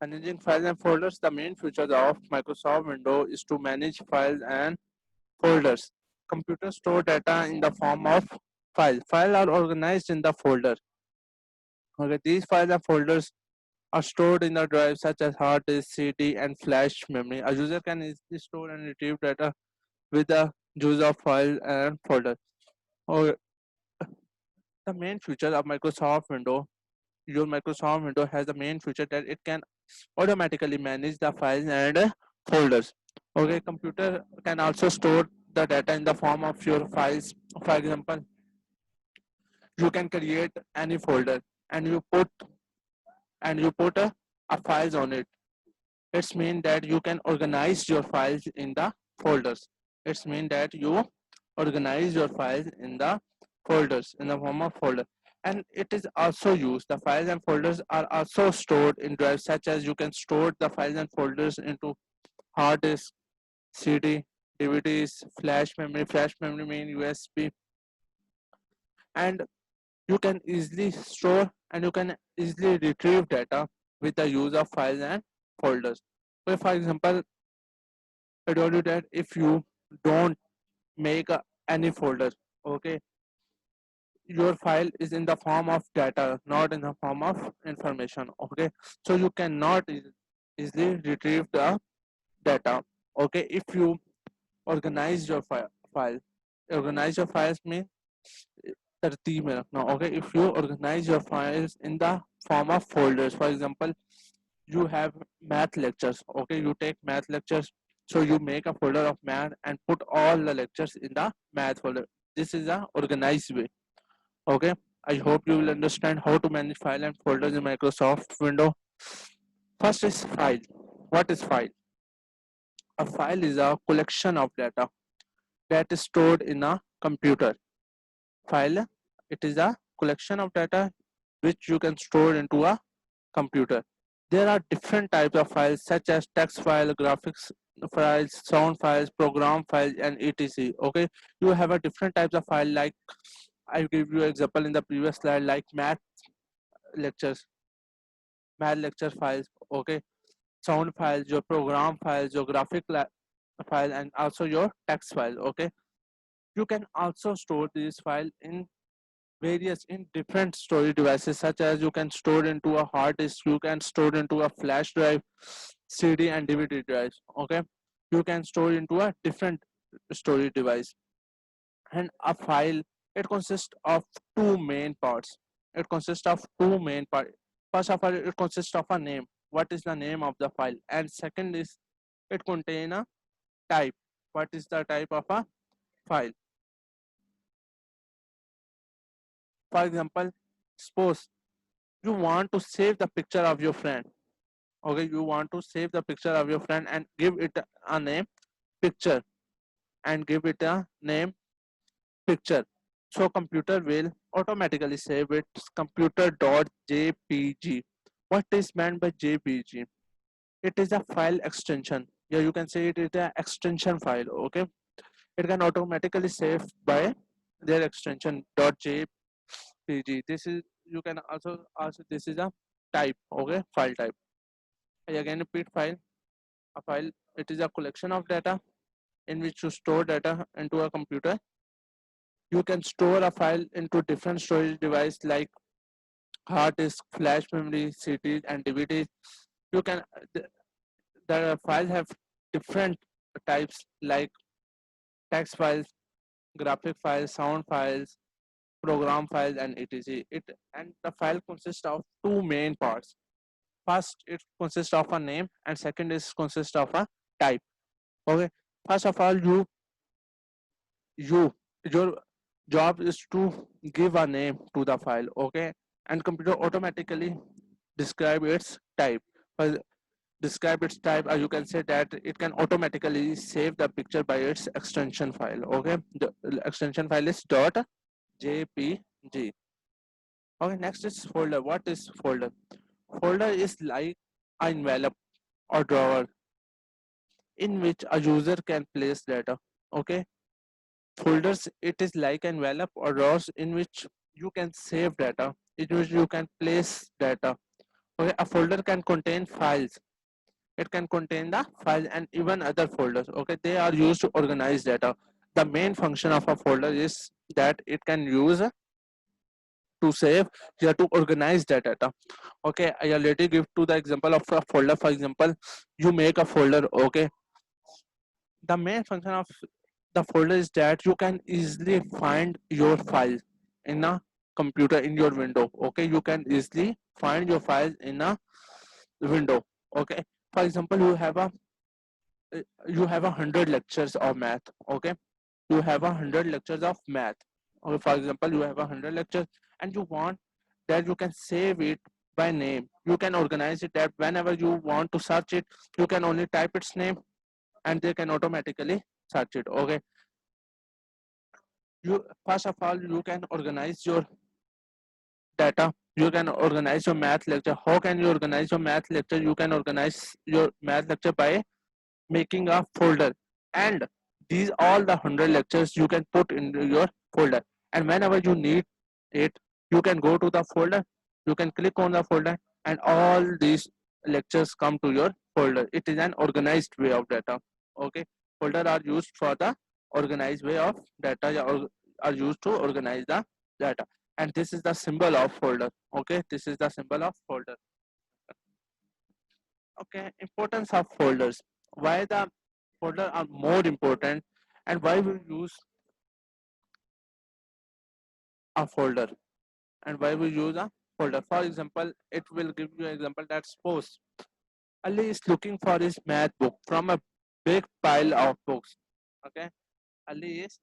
Managing files and folders. The main feature of Microsoft Windows is to manage files and folders. Computers store data in the form of files. Files are organized in the folder. Okay, these files and folders are stored in the drive such as hard disk, CD, and flash memory. A user can easily store and retrieve data with the use of file and folder. Okay, the main feature of Microsoft Windows. Your Microsoft Windows has the main feature that it can automatically manage the files and folders. Okay, computer can also store the data in the form of your files. For example, you can create any folder and you put a files on it. It's mean that you can organize your files in the folders. It's mean that you organize your files in the folders in the form of folder. And it is also used, the files and folders are also stored in drives, such as you can store the files and folders into hard disk, CD, DVDs, flash memory mean USB. And you can easily store and you can easily retrieve data with the use of files and folders. So for example, I told you that if you don't make any folder, okay, your file is in the form of data, not in the form of information. Okay, so you cannot easily retrieve the data. Okay, if you organize your file, organize your files mean तरतीब में रखना. Okay, if you organize your files in the form of folders, for example, you have math lectures. Okay, you take math lectures, so you make a folder of math and put all the lectures in the math folder. This is a organized way. Okay, I hope you will understand how to manage file and folders in Microsoft Windows. First is file. What is file? A file is a collection of data that is stored in a computer. File, it is a collection of data which you can store into a computer. There are different types of files such as text file, graphics files, sound files, program files, and etc. Okay, you have a different types of file, like I give you example in the previous slide, like lectures, math lecture files. Okay, sound files, your program files, your file, and also your text file. Okay, you can also store this file in different storage devices, such as you can store into a hard disk, you can store into a flash drive, CD and DVD drives. Okay, you can store into a different storage device. And a file, it consists of two main parts. First of all, it consists of a name. What is the name of the file? And second is, it contain a type. What is the type of a file? For example, suppose you want to save the picture of your friend. Okay, you want to save the picture of your friend and give it a name picture, and give it a name picture. So computer will automatically save it computer.jpg. What is meant by jpg? It is a file extension. Yeah, you can say it is an extension file. Okay, it can automatically save by their extension .jpg. This is, you can also ask, this is a type. Okay, file type. I again repeat, file. A file, it is a collection of data in which you store data into a computer. You can store a file into different storage device like hard disk, flash memory, CDs, and DVDs. You can the files have different types like text files, graphic files, sound files, program files, and etc. It and the file consists of two main parts. First, it consists of a name, and second is consists of a type. Okay. First of all, you your job is to give a name to the file. Okay, and computer automatically describe its type. Uh, Describe its type, you can say that it can automatically save the picture by its extension file. Okay, the extension file is .jpg. Okay, next is folder. What is folder? Folder is like an envelope or drawer in which a user can place data. Okay, folders, it is like an envelope or drawers in which you can save data, in which you can place data. Okay, a folder can contain files. It can contain the files and even other folders. Okay, they are used to organize data. The main function of a folder is that it can use to save or to organize that data. Okay, I already give to the example of a folder. For example, you make a folder. Okay, the main function of the folder is that you can easily find your files in a computer in your window. Okay, you can easily find your files in a window. Okay, for example, you have 100 lectures of math. Okay, you have 100 lectures of math. Or for example, you have 100 lectures and you want that you can save it by name. You can organize it that whenever you want to search it, you can only type its name and they can automatically search it. Okay, you first of all you can organize your data. You can organize your math lecture. How can you organize your math lecture? You can organize your math lecture by making a folder, and these all the 100 lectures you can put in your folder, and whenever you need it, you can go to the folder, you can click on the folder, and all these lectures come to your folder. It is an organized way of data. Okay, folder are used for the organized way of data, or are used to organize the data, and this is the symbol of folder. Okay, this is the symbol of folder. Okay, importance of folders. Why the folder are more important, and why we use a folder, and why we use a folder. For example, it will give you an example that suppose Ali is looking for his math book from a big pile of books. Okay, Ali is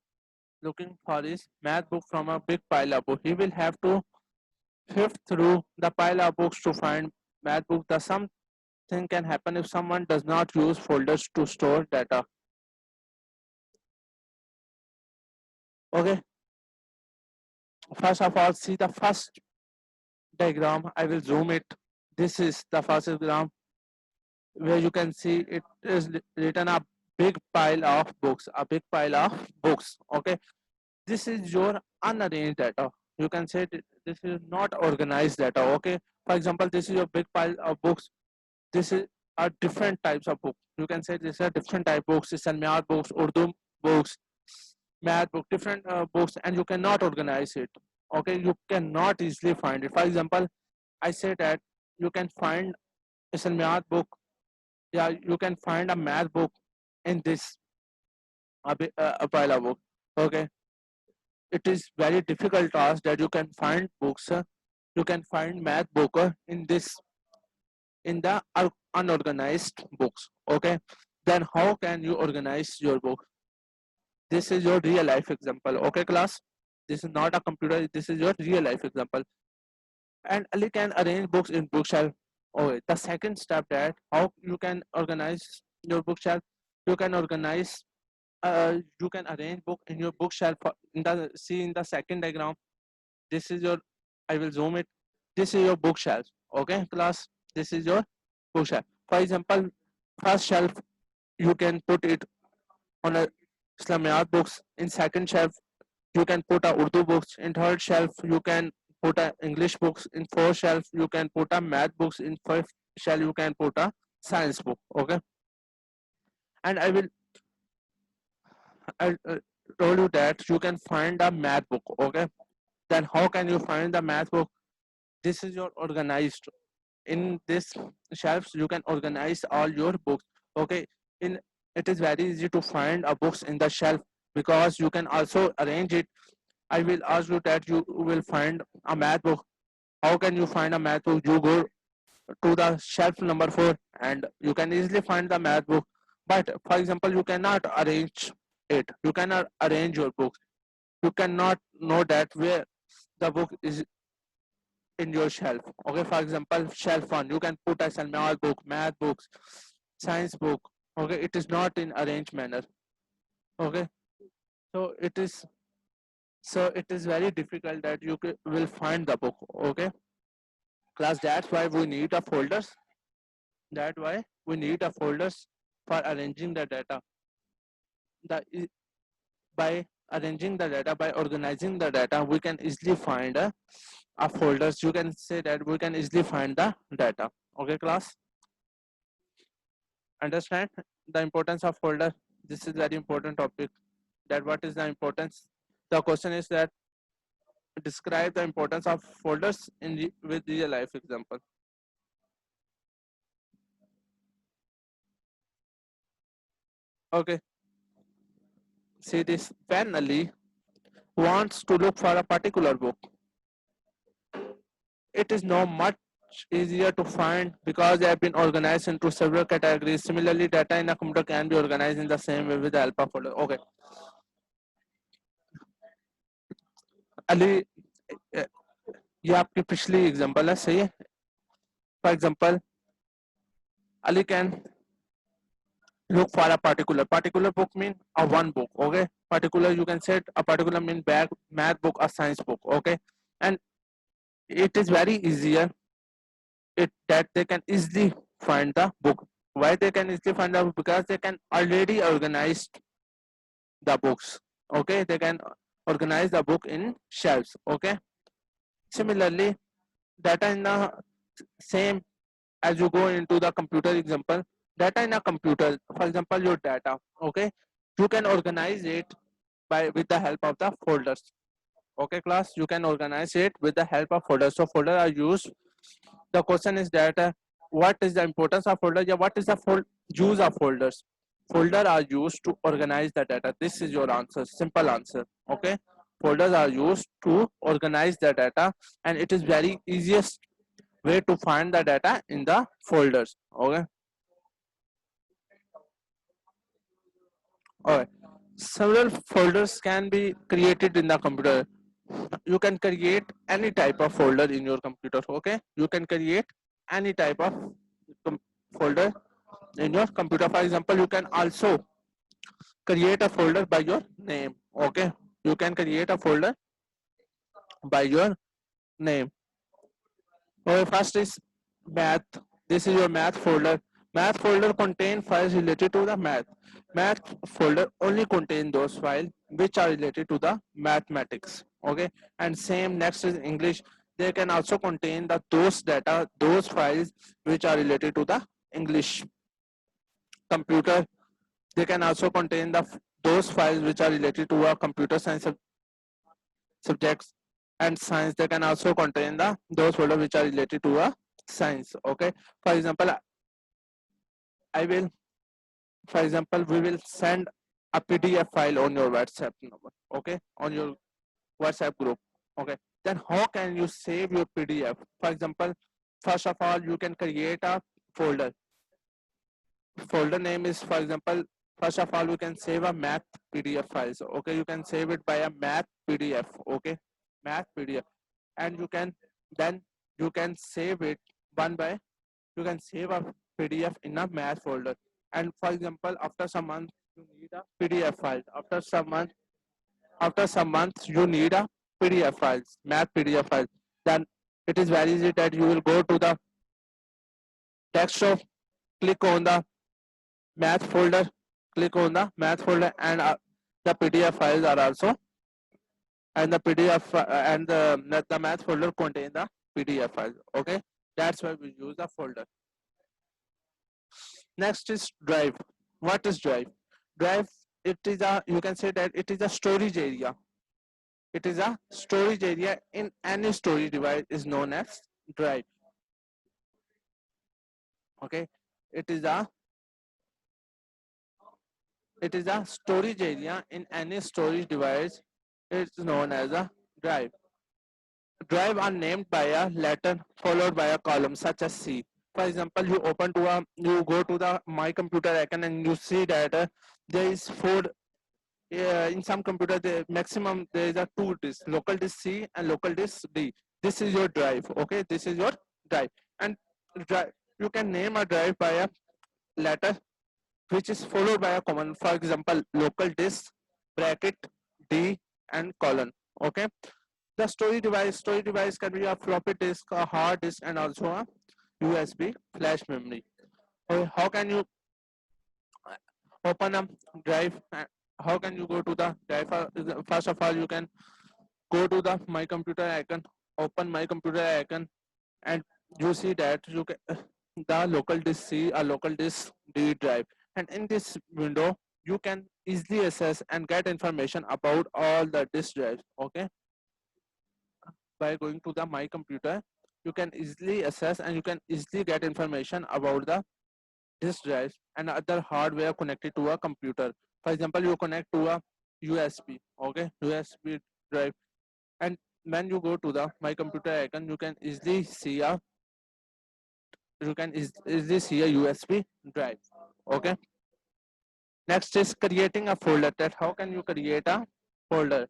looking for his math book from a big pile of books. He will have to sift through the pile of books to find math book. The something can happen if someone does not use folders to store data. Okay, first of all, see the first diagram. I will zoom it. This is the first diagram where you can see it is written a big pile of books, a big pile of books. Okay, this is your unarranged data. You can say this is not organized data. Okay, for example, this is your big pile of books. This is a different types of books. You can say these are different type books. It's Math books, Urdu books, math book, different books, and you cannot organize it. Okay, you cannot easily find it. For example, I say that you can find a math book. Yeah, you can find a math book in this a pile of book. Okay, it is very difficult task that you can find books. You can find math book in this in the unorganized books. Okay, then how can you organize your book? This is your real life example. Okay, class. This is not a computer. This is your real life example. And Ali can arrange books in bookshelf. Okay, the second step that how you can organize your bookshelf. You can organize. You can arrange book in your bookshelf. In the see in the second diagram. This is your. I will zoom it. This is your bookshelf. Okay, class. This is your bookshelf. For example, first shelf you can put it on a Islamiyat books. In second shelf you can put a Urdu books. In third shelf you can put a English books. In fourth shelf you can put a math books. In fifth shelf you can put a science book. Okay, and I told you that you can find a math book. Okay, then how can you find the math book? This is your organized. In this shelves you can organize all your books. Okay, in it is very easy to find a books in the shelf because you can also arrange it. I will ask you that you will find a math book. How can you find a math book? You go to the shelf number 4 and you can easily find the math book. But for example, you cannot arrange it. You cannot arrange your books. You cannot know that where the book is in your shelf. Okay, for example, shelf 1, you can put as a math book, math books, science book. Okay, it is not in arranged manner. Okay, so it is very difficult that you will find the book. Okay, class, that's why we need a folders. That's why we need a folders for arranging the data. The by arranging the data, by organizing the data, we can easily find a folders. You can say that we can easily find the data. Okay, class, understand the importance of folder? This is very important topic. That what is the importance? The question is that describe the importance of folders in with real life example. Okay, see this. When Ali wants to look for a particular book, it is now much easier to find because they have been organized into several categories. Similarly, data in a computer can be organized in the same way with the help of folder. Okay, Ali, ये आपकी पिछली example है, सही है? For example, Ali can look for a particular book mean a one book. Okay, particular, you can say a particular mean back math book or science book. Okay, and it is very easier it that they can easily find the book. Why they can easily find the book? Because they can already organize the books. Okay, they can organize the book in shelves. Okay, similarly, data in the same as you go into the computer example, data in a computer, for example your data, okay, you can organize it by with the help of the folders. Okay, class, you can organize it with the help of folders. So folders are used. The question is that what is the importance of folder? Yeah, what is the use of folders? Folder are used to organize the data. This is your answer, simple answer. Okay, folders are used to organize the data, and it is very easiest way to find the data in the folders. Okay, all right, several folders can be created in the computer. You can create any type of folder in your computer. Okay, you can create any type of folder in your computer. For example, you can also create a folder by your name. Okay, you can create a folder by your name. Okay, first is math. This is your math folder. Math folder contain files related to the math. Math folder only contain those files which are related to the mathematics. Okay, and same next is English. They can also contain the those data, those files which are related to the English. Computer, they can also contain the those files which are related to a computer science subjects, and science. They can also contain the those folders which are related to a science. Okay, for example, I will for example we will send a PDF file on your WhatsApp number. Okay, on your WhatsApp group. Okay, then how can you save your PDF? For example, first of all, you can create a folder. Folder name is, for example, first of all, we can save a math PDF files. Okay, you can save it by a math PDF. Okay, math PDF, and you can then you can save it one by you can save a PDF in a math folder. And for example, after some months you need a PDF file. After some months you need a PDF files, math PDF files. Then it is very easy that you will go to the desktop, click on the math folder, click on the math folder, and the PDF files are also, and the PDF and the math folder contain the PDF files. Okay, that's why we use the folder. Next is drive. What is drive? Drive, it is a, you can say that it is a storage area. It is a storage area in any storage device is known as drive. Okay, it is a it is a storage area in any storage device. It's known as a drive. Drive are named by a letter followed by a column such as C. For example, you go to the my computer icon and you see that there is four. In some computer, the maximum there is a two disk, local disk C and local disk D. This is your drive. Okay, this is your drive, and drive, you can name a drive by a letter which is followed by a common. For example, local disk bracket D and colon. Okay, the storage device can be a floppy disk, a hard disk, and also a USB flash memory. Okay, how can you open a drive? how can you go to the drive? First of all, you can go to the my computer icon, open my computer icon, and you see that you can the local disk C a local disk D drive, and in this window you can easily access and get information about all the disk drives. Okay, by going to the my computer, you can easily access and you can easily get information about the disk drives and other hardware connected to a computer. For example, you connect to a USB, okay, USB drive, and when you go to the my computer icon, you can easily see a USB drive. Okay. Next is creating a folder. That how can you create a folder?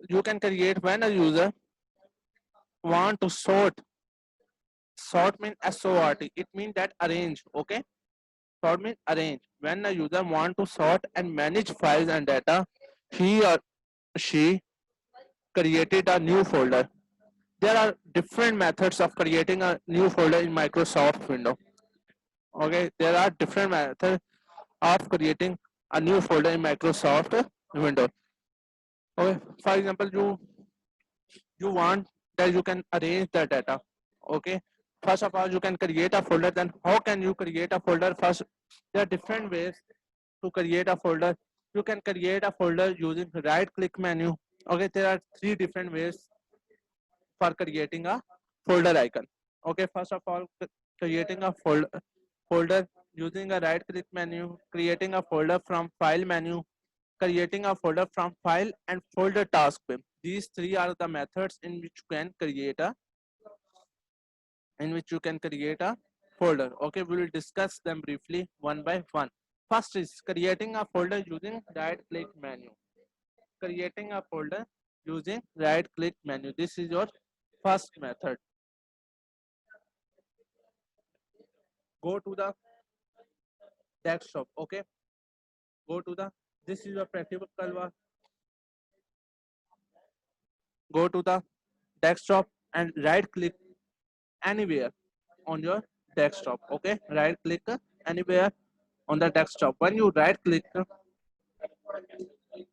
You can create when a user want to sort means SORT. It means that arrange. Okay. Sort means arrange. When a user want to sort and manage files and data, he or she created a new folder. There are different methods of creating a new folder in Microsoft window. Okay, there are different methods of creating a new folder in Microsoft window. Okay, for example, you want that you can arrange the data. Okay, first of all, you can create a folder. Then how can you create a folder? First, there are different ways to create a folder. You can create a folder using right click menu. Okay, there are three different ways for creating a folder icon. Okay, first of all, creating a folder using a right click menu, creating a folder from file menu, creating a folder from file and folder task bin. These three are the methods in which you can create a folder. Okay, we will discuss them briefly one by one. First is creating a folder using right click menu. Creating a folder using right click menu. This is your first method. Go to the desktop. Okay, go to the this is your practical one. Go to the desktop and right click anywhere on your desktop. Okay, right click anywhere on the desktop. When you right click,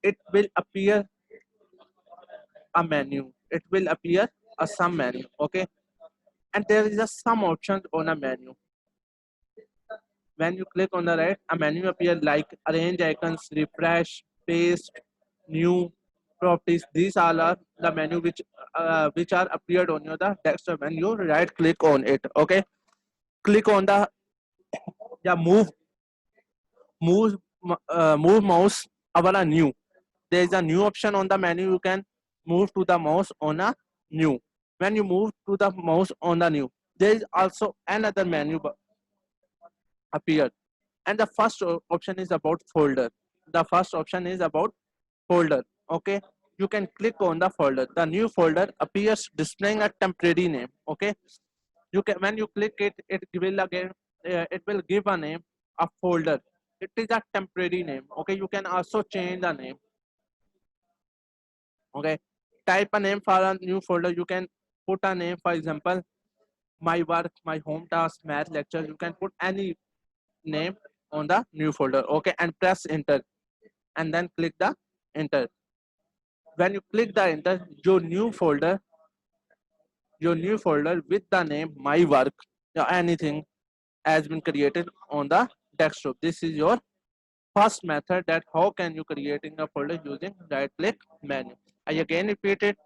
it will appear a menu. It will appear a some menu. Okay, and there is a some options on a menu. When you click on the right, a menu appear like arrange icons, refresh, paste, new, properties. These all are the menu which are appeared on your the desktop when you right click on it. Okay, click on the yeah move mouse over a new. There is a new option on the menu. You can move to the mouse on a new. When you move to the mouse on the new, there is also another menu appear, and the first option is about folder. The first option is about folder. Okay, you can click on the folder. The new folder appears displaying a temporary name. Okay, you can when you click it, it will give a name, a folder. It is a temporary name. Okay, you can also change the name. Okay, type a name for a new folder. You can put a name, for example, my work, my home task, math lecture. You can put any name on the new folder. Okay, and press enter, and then click the enter. When you click the enter, your new folder with the name my work or anything has been created on the desktop. This is your first method, that how can you creating a folder using right click menu. I again repeat it.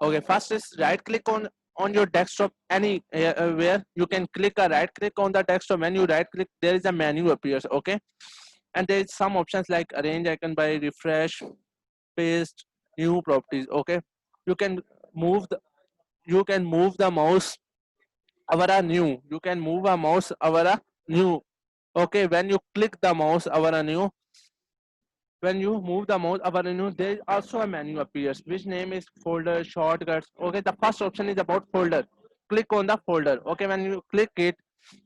Okay, first is right click on your desktop any where you can click a right click on the desktop. When you right click, there is a menu appears. Okay, and there is some options like arrange icon by, refresh, paste, new, properties. Okay, you can move the mouse over a new. You can move a mouse over a new. Okay, when you click the mouse over a new, when you move the mouse over a new, there is also a menu appears which name is folder shortcuts. Okay, the first option is about folder. Click on the folder. Okay, when you click it,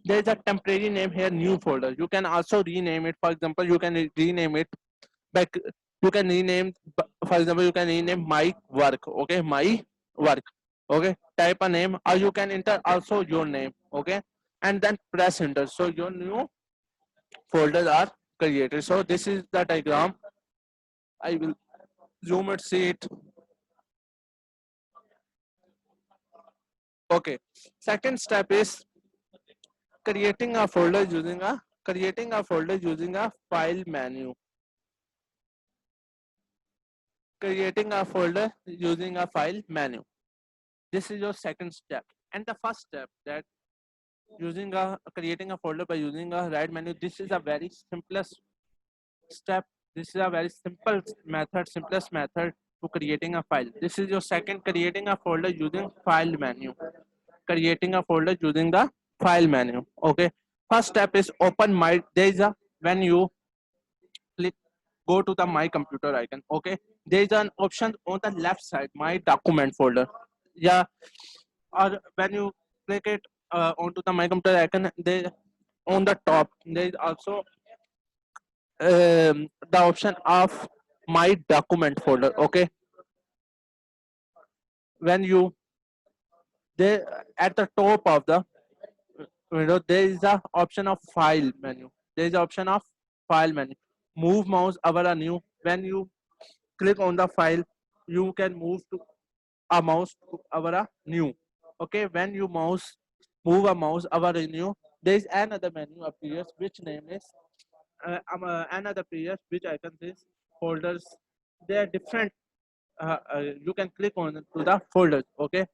there is a temporary name here, new folder. You can also rename it. For example, you can rename it by you can rename, for example, you can rename my work. Okay, my work. Okay, type a name, or you can enter also your name. Okay, and then press enter, so your new folders are created. So this is the diagram. I will zoom it, see it. Okay, second step is creating a folder using a file menu. Creating a folder using a file menu. This is your second step. And the first step, that using a creating a folder by using a right menu, this is a very simplest step. This is a very simplest method to creating a file. This is your second, creating a folder using file menu. Creating a folder using the file menu. Okay, first step is open my, there is a, when you click, go to the my computer icon. Okay, there is an option on the left side, my document folder. Yeah, or when you click it onto the my computer icon, there on the top there is also the option of my document folder. Okay, when you, there at the top of the window, there is a option of file menu. There is option of file menu. Move mouse over a new. When you click on the file, you can move to a mouse over a new. Okay, when you move a mouse over a new, there is another menu appears which name is another appears which icon is folders. They are different. You can click on to the folders. Okay,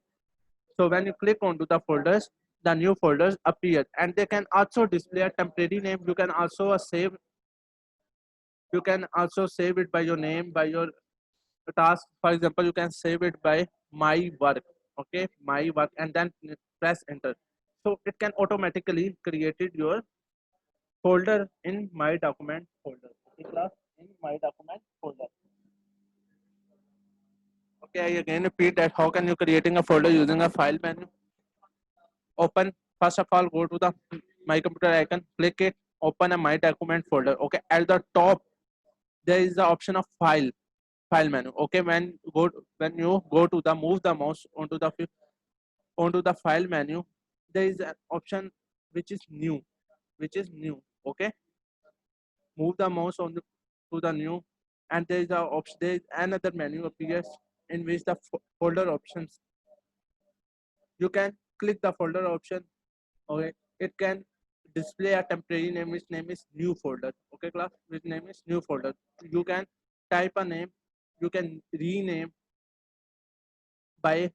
so when you click onto the folders, the new folders appear, and they can also display a temporary name. You can also save. You can also save it by your name, by your task. For example, you can save it by my work. Okay, my work, and then press enter. So it can automatically created your folder in my document folder. Okay, class, in my document folder. Okay, I again repeat that how can you creating a folder using a file menu. Open, first of all, go to the my computer icon, click it, open a my document folder. Okay, at the top there is the option of file menu. Okay, when you go to the move the mouse onto the file menu, there is an option which is new. Okay, move the mouse on to the new, and there is a option, there is another menu appears in which the folder options. You can click the folder option. Okay, it can display a temporary name which name is new folder. Okay, class, which name is new folder. You can type a name, you can rename by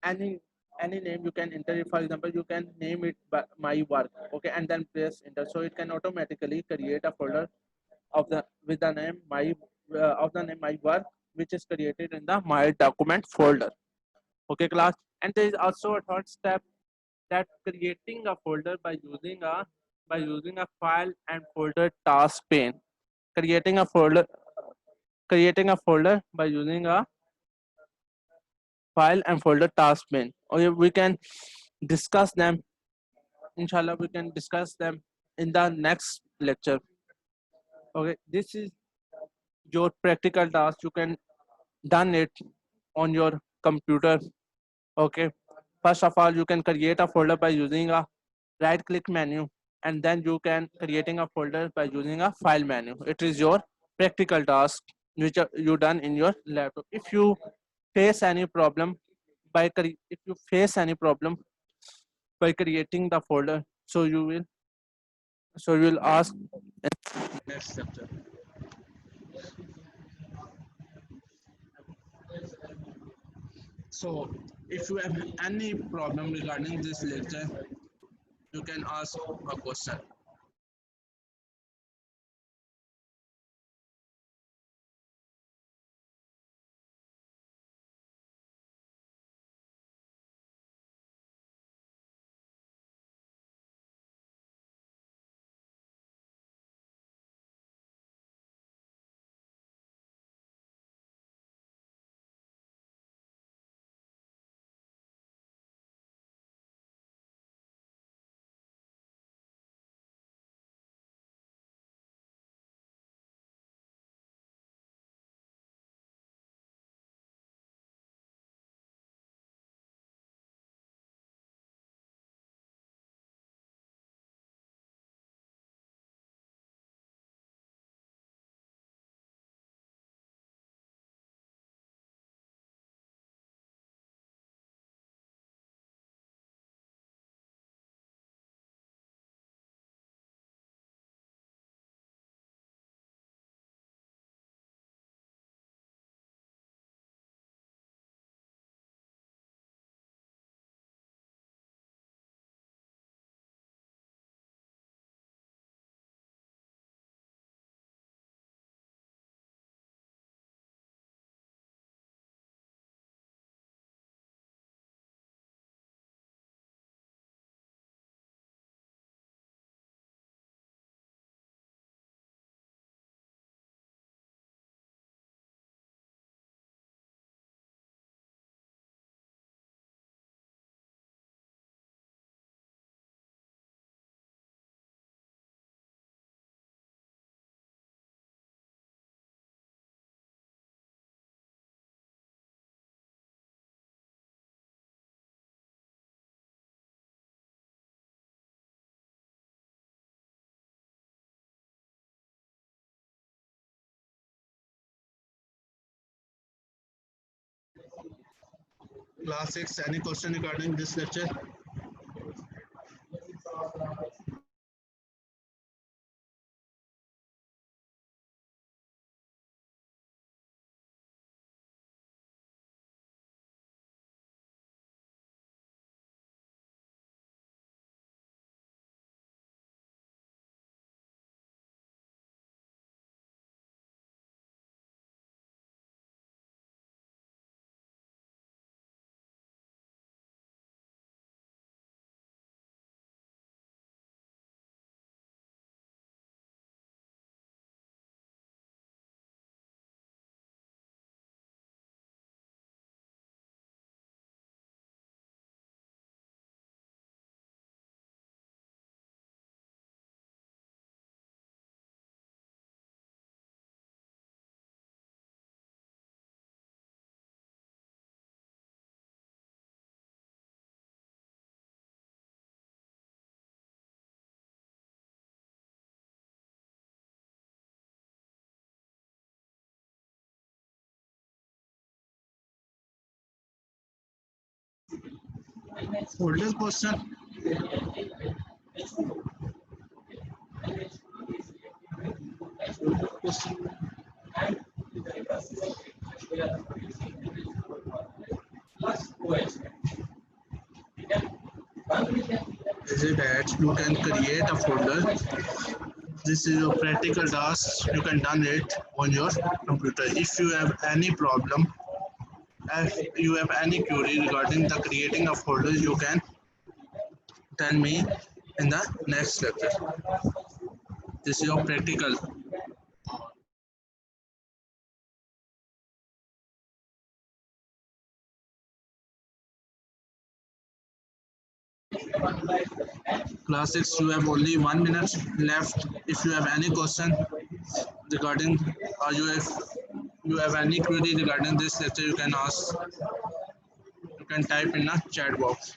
any any name. You can enter it. For example, you can name it by my work. Okay, and then press enter, so it can automatically create a folder of the with the name my of the name my work, which is created in the my document folder. Okay, class. And there is also a third step, that creating a folder by using a file and folder task pane. Creating a folder creating a folder by using a file and folder task pane. Okay, we can discuss them. Inshallah, we can discuss them in the next lecture. Okay, this is your practical task. You can done it on your computer. Okay, first of all, you can create a folder by using a right click menu, and then you can creating a folder by using a file menu. It is your practical task which you done in your laptop. If you face any problem if you face any problem by creating the folder, so you will ask next chapter. So if you have any problem regarding this lecture, you can ask a question. Class 6, any question regarding this lecture? Folder question. Is it that you can create a folder? This is your practical task. You can done it on your computer. If you have any problem, if you have any query regarding the creating of folders, you can tell me in the next lecture. This is your practical. Class 6, you have only 1 minute left. If you have any question regarding, or if you have any query regarding this lecture, you can ask. You can type in the chat box.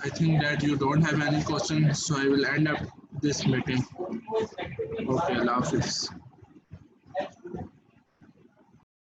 I think that you don't have any questions, so I will end up this meeting. Okay, Allah Hafiz.